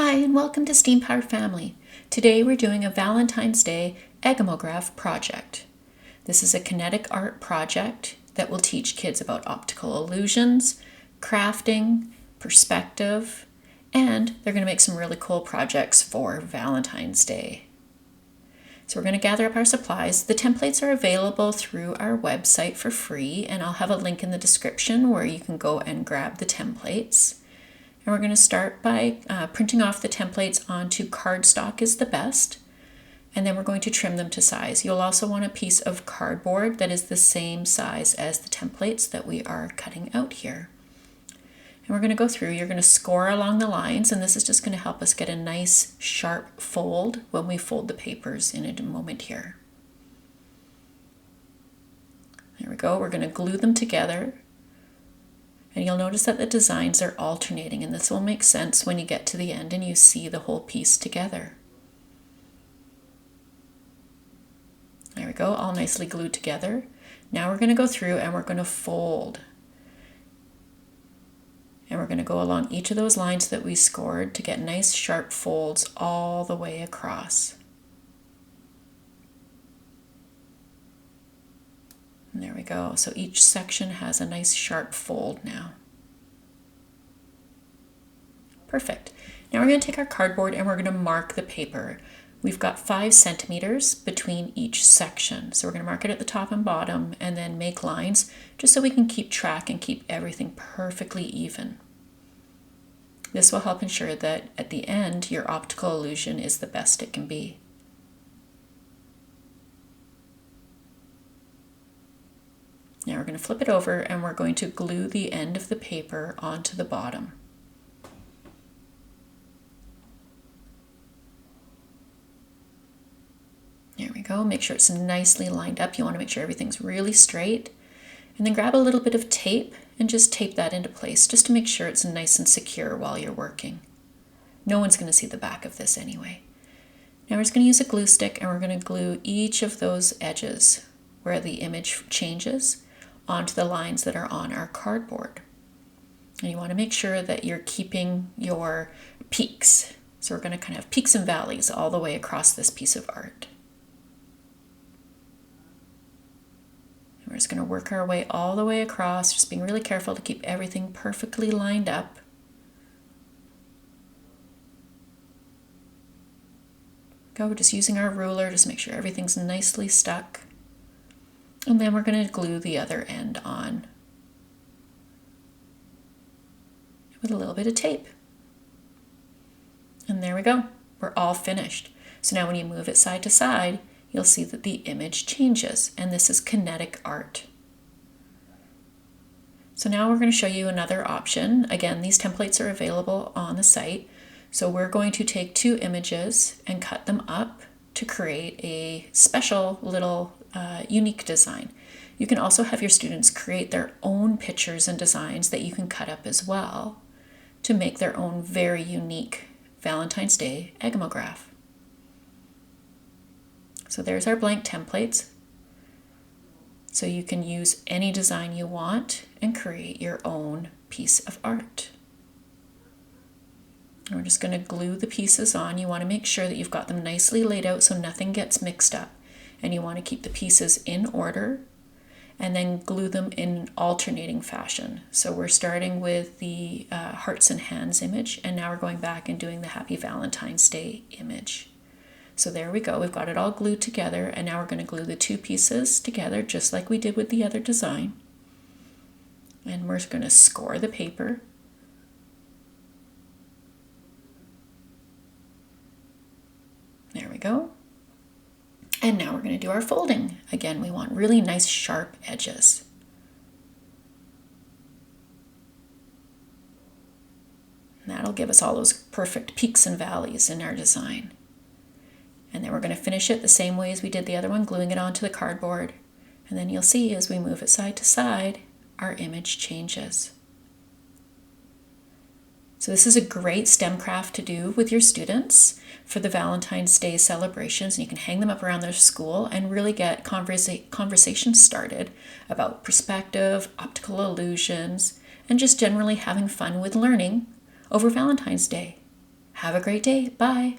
Hi, and welcome to STEAM Powered Family. Today we're doing a Valentine's Day Agamograph project. This is a kinetic art project that will teach kids about optical illusions, crafting, perspective, and they're going to make some really cool projects for Valentine's Day. So we're going to gather up our supplies. The templates are available through our website for free, and I'll have a link in the description where you can go and grab the templates. And we're going to start by printing off the templates onto cardstock is the best, and then we're going to trim them to size. You'll also want a piece of cardboard that is the same size as the templates that we are cutting out here. And we're going to go through, you're going to score along the lines, and this is just going to help us get a nice sharp fold when we fold the papers in a moment here. There we go, we're going to glue them together. And you'll notice that the designs are alternating, and this will make sense when you get to the end and you see the whole piece together. There we go, all nicely glued together. Now we're going to go through and we're going to fold. And we're going to go along each of those lines that we scored to get nice sharp folds all the way across. And there we go. So each section has a nice sharp fold now. Perfect. Now we're going to take our cardboard and we're going to mark the paper. We've got 5 centimeters between each section. So we're going to mark it at the top and bottom and then make lines just so we can keep track and keep everything perfectly even. This will help ensure that at the end your optical illusion is the best it can be. Now we're going to flip it over and we're going to glue the end of the paper onto the bottom. There we go. Make sure it's nicely lined up. You want to make sure everything's really straight. And then grab a little bit of tape and just tape that into place just to make sure it's nice and secure while you're working. No one's going to see the back of this anyway. Now we're just going to use a glue stick and we're going to glue each of those edges where the image changes onto the lines that are on our cardboard. And you want to make sure that you're keeping your peaks. So we're going to kind of have peaks and valleys all the way across this piece of art. And we're just going to work our way all the way across, just being really careful to keep everything perfectly lined up. Go, just using our ruler, just make sure everything's nicely stuck. And then we're going to glue the other end on with a little bit of tape. And there we go. We're all finished. So now when you move it side to side, you'll see that the image changes, and this is kinetic art. So now we're going to show you another option. Again, these templates are available on the site. So we're going to take 2 images and cut them up to create a special little unique design. You can also have your students create their own pictures and designs that you can cut up as well to make their own very unique Valentine's Day Agamograph. So there's our blank templates. So you can use any design you want and create your own piece of art. And we're just going to glue the pieces on. You want to make sure that you've got them nicely laid out so nothing gets mixed up. And you want to keep the pieces in order and then glue them in alternating fashion. So we're starting with the hearts and hands image, and now we're going back and doing the Happy Valentine's Day image. So there we go, we've got it all glued together, and now we're going to glue the 2 pieces together just like we did with the other design. And we're going to score the paper. There we go. And now we're going to do our folding. Again, we want really nice sharp edges. And that'll give us all those perfect peaks and valleys in our design. And then we're going to finish it the same way as we did the other one, gluing it onto the cardboard. And then you'll see as we move it side to side, our image changes. So this is a great STEM craft to do with your students for the Valentine's Day celebrations. And you can hang them up around their school and really get conversations started about perspective, optical illusions, and just generally having fun with learning over Valentine's Day. Have a great day. Bye.